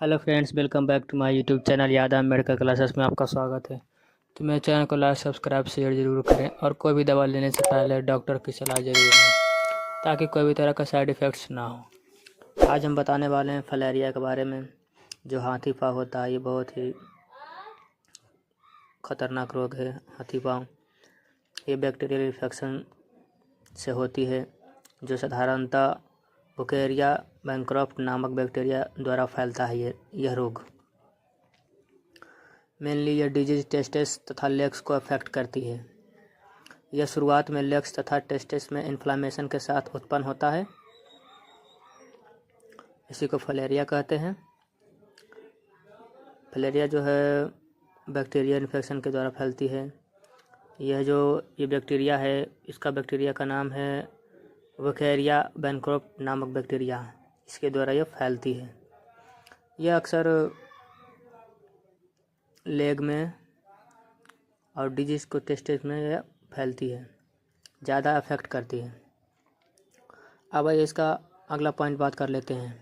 Hello friends, welcome back to my YouTube channel Yadav medical classes में आपका स्वागत है। तो मेरे चैनल को लाइक सब्सक्राइब शेयर ज़रूर करें और कोई भी दवा लेने से पहले डॉक्टर की सलाह ज़रूर लें ताकि कोई भी तरह का साइड इफ़ेक्ट्स ना हो। आज हम बताने वाले हैं फलेरिया के बारे में। जो हाथी पाँव होता है, ये बहुत ही ख़तरनाक रोग है। हाथी पाँव ये बैक्टीरियल इन्फेक्शन से होती है, जो साधारणतः बुकेरिया बैनक्रॉफ्ट नामक बैक्टीरिया द्वारा फैलता है। यह रोग मेनली यह डिजीज टेस्टिस तथा लेग्स को अफेक्ट करती है। यह शुरुआत में लेग्स तथा टेस्टिस में इन्फ्लामेशन के साथ उत्पन्न होता है। इसी को फलेरिया कहते हैं। फलेरिया जो है बैक्टीरिया इन्फेक्शन के द्वारा फैलती है। ये बैक्टीरिया है, इसका बैक्टीरिया का नाम है बुकेरिया बैनक्रॉफ्ट नामक बैक्टीरिया। इसके द्वारा यह फैलती है। यह अक्सर लेग में और डिजीज को टेस्टिस में यह फैलती है, ज़्यादा अफेक्ट करती है। अब इसका अगला पॉइंट बात कर लेते हैं।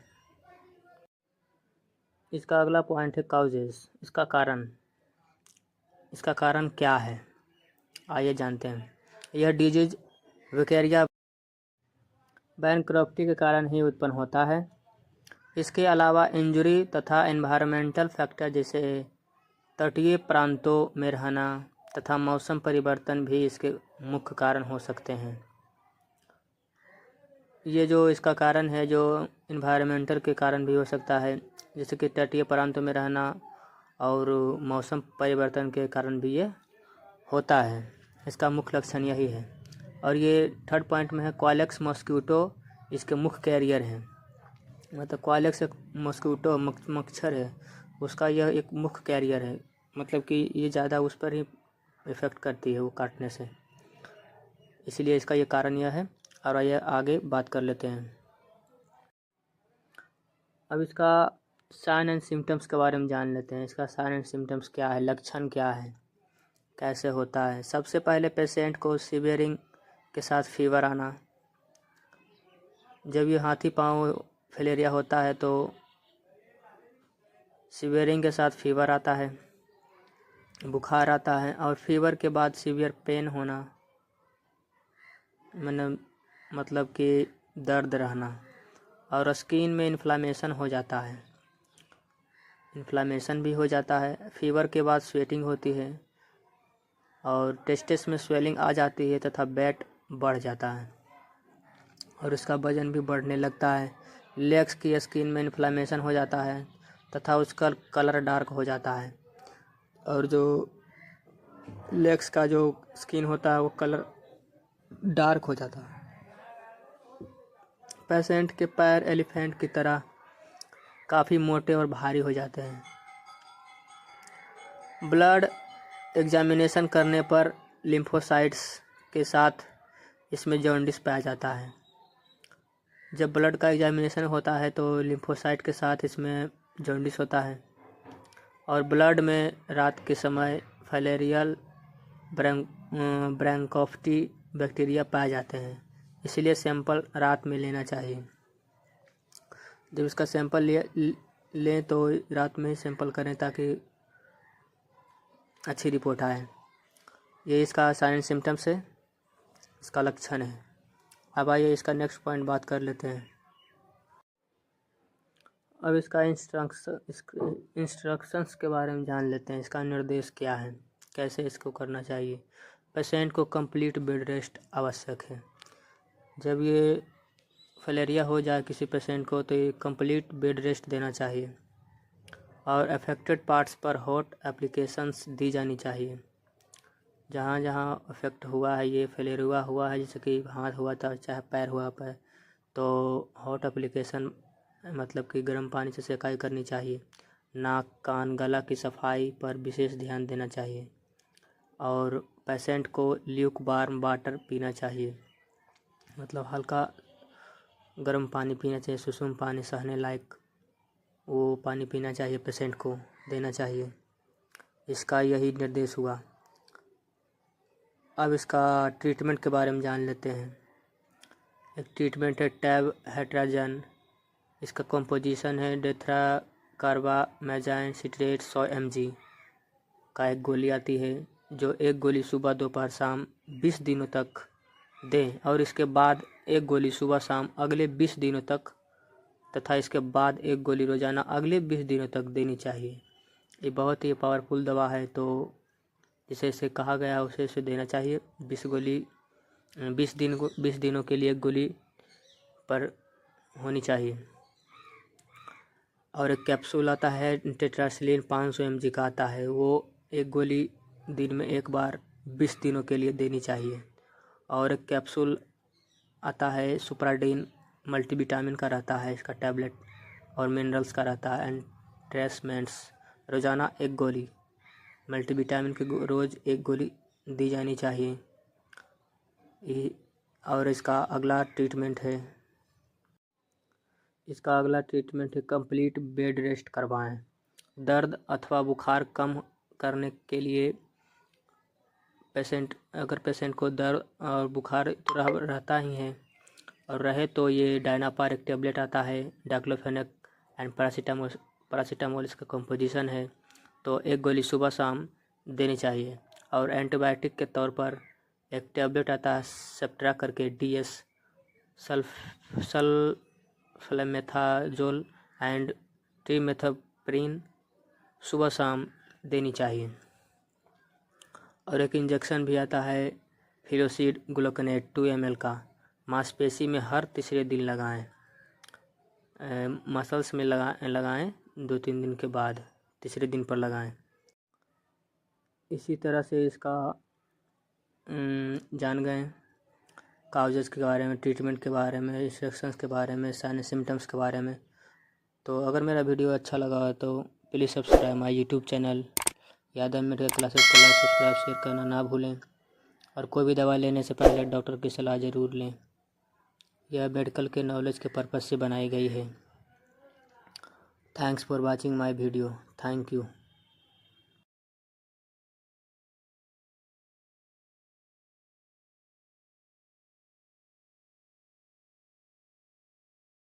इसका अगला पॉइंट है काउजेस, इसका कारण क्या है, आइए जानते हैं। यह डिजीज बुकेरिया बैनक्रॉफ्टी के कारण ही उत्पन्न होता है। इसके अलावा इंजरी तथा एनवायरमेंटल फैक्टर जैसे तटीय प्रांतों में रहना तथा मौसम परिवर्तन भी इसके मुख्य कारण हो सकते हैं। ये जो इसका कारण है, जो इन्वायरमेंटल के कारण भी हो सकता है, जैसे कि तटीय प्रांतों में रहना और मौसम परिवर्तन के कारण भी ये होता है। इसका मुख्य लक्षण यही है। और ये थर्ड पॉइंट में है क्वालेक्स मॉस्क्यूटो इसके मुख्य कैरियर हैं। मतलब क्वालेक्स एक मॉस्क्यूटो मच्छर है, उसका यह एक मुख्य कैरियर है। मतलब कि ये ज़्यादा उस पर ही इफ़ेक्ट करती है, वो काटने से। इसीलिए इसका ये कारण यह है। और आइए आगे बात कर लेते हैं। अब इसका साइन एंड सिम्टम्स के बारे में जान लेते हैं। इसका साइन एंड सिम्टम्स क्या है, लक्षण क्या है, कैसे होता है। सबसे पहले पेशेंट को सीवियरिंग के साथ फीवर आना। जब ये हाथी पाँव फलेरिया होता है तो सीवियरिंग के साथ फीवर आता है, बुखार आता है और फीवर के बाद सीवियर पेन होना, मतलब कि दर्द रहना। और स्किन में इन्फ्लामेशन हो जाता है, इन्फ्लामेशन भी हो जाता है। फीवर के बाद स्वेटिंग होती है और टेस्टिस में स्वेलिंग आ जाती है तथा वेट बढ़ जाता है और इसका वजन भी बढ़ने लगता है। लेग्स की स्किन में इन्फ्लामेशन हो जाता है तथा उसका कलर डार्क हो जाता है। और जो लेग्स का जो स्किन होता है वो कलर डार्क हो जाता है। पेशेंट के पैर एलिफेंट की तरह काफ़ी मोटे और भारी हो जाते हैं। ब्लड एग्जामिनेशन करने पर लिम्फोसाइट्स के साथ इसमें जॉन्डिस पाया जाता है। जब ब्लड का एग्जामिनेशन होता है तो लिम्फोसाइट के साथ इसमें जॉन्डिस होता है। और ब्लड में रात के समय फलेरियल ब्रैंकोफ्टी बैक्टीरिया पाए जाते हैं। इसीलिए सैंपल रात में लेना चाहिए। जब इसका सैंपल लें तो रात में ही सैंपल करें ताकि अच्छी रिपोर्ट आए। ये इसका साइन सिम्टम्स है, इसका लक्षण है। अब आइए इसका नेक्स्ट पॉइंट बात कर लेते हैं। अब इसका इंस्ट्रक्शंस के बारे में जान लेते हैं। इसका निर्देश क्या है, कैसे इसको करना चाहिए। पेशेंट को कंप्लीट बेड रेस्ट आवश्यक है। जब ये फलेरिया हो जाए किसी पेशेंट को तो ये कंप्लीट बेड रेस्ट देना चाहिए और अफेक्टेड पार्ट्स पर हॉट एप्लीकेशंस दी जानी चाहिए। जहाँ जहाँ अफेक्ट हुआ है, ये फलेरिया हुआ है, जैसे कि हाथ हुआ था चाहे पैर हुआ पर, तो हॉट एप्लीकेशन मतलब कि गर्म पानी से सेकाई करनी चाहिए। नाक कान गला की सफाई पर विशेष ध्यान देना चाहिए और पेशेंट को ल्यूक वार्म वाटर पीना चाहिए। मतलब हल्का गर्म पानी पीना चाहिए, सुसुम पानी सहने लायक वो पानी पीना चाहिए, पेशेंट को देना चाहिए। इसका यही निर्देश हुआ। अब इसका ट्रीटमेंट के बारे में जान लेते हैं। एक ट्रीटमेंट है टैब हेट्राजन। इसका कंपोजिशन है कार्बामेजाइन सिट्रेट 100 mg का एक गोली आती है, जो एक गोली सुबह दोपहर शाम 20 दिनों तक दें और इसके बाद एक गोली सुबह शाम अगले 20 दिनों तक तथा इसके बाद एक गोली रोज़ाना अगले 20 दिनों तक देनी चाहिए। ये बहुत ही पावरफुल दवा है, तो जिसे इसे कहा गया उसे इसे देना चाहिए। 20 दिनों के लिए एक गोली पर होनी चाहिए। और एक कैप्सूल आता है टेट्रासाइक्लिन 500 mg का आता है, वो एक गोली दिन में एक बार 20 दिनों के लिए देनी चाहिए। और एक कैप्सूल आता है सुप्राडीन मल्टीविटामिन का रहता है, इसका टैबलेट और मिनरल्स का रहता है एंट्रेसमेंट्स, रोज़ाना एक गोली मल्टीविटामिन की रोज़ एक गोली दी जानी चाहिए। और इसका अगला ट्रीटमेंट है कंप्लीट बेड रेस्ट करवाएं। दर्द अथवा बुखार कम करने के लिए अगर पेशेंट को दर्द और बुखार रहता ही है और रहे तो ये डायनापार एक टेबलेट आता है, डाइक्लोफेनेक एंड पैरासीटामोल इसका कंपोजिशन है, तो एक गोली सुबह शाम देनी चाहिए। और एंटीबायोटिक के तौर पर एक टेबलेट आता है सेप्ट्रा करके DS सल्फामेथाजोल एंड ट्रिमेथोप्रिन सुबह शाम देनी चाहिए। और एक इंजेक्शन भी आता है फिलोसिड ग्लूकोनेट 2 ml का, मांसपेशी में हर तीसरे दिन लगाएं, मसल्स में लगाएं 2-3 दिन के बाद तीसरे दिन पर लगाएं। इसी तरह से इसका जान गए काउजेस के बारे में, ट्रीटमेंट के बारे में, इंस्ट्रक्शंस के बारे में, साइन सिम्टम्स के बारे में। तो अगर मेरा वीडियो अच्छा लगा हो तो please subscribe my YouTube channel Yadav medical classes को लाइक सब्सक्राइब शेयर करना ना भूलें। और कोई भी दवा लेने से पहले डॉक्टर की सलाह ज़रूर लें। यह मेडिकल के नॉलेज के पर्पज़ से बनाई गई है। Thanks for watching my video. Thank you.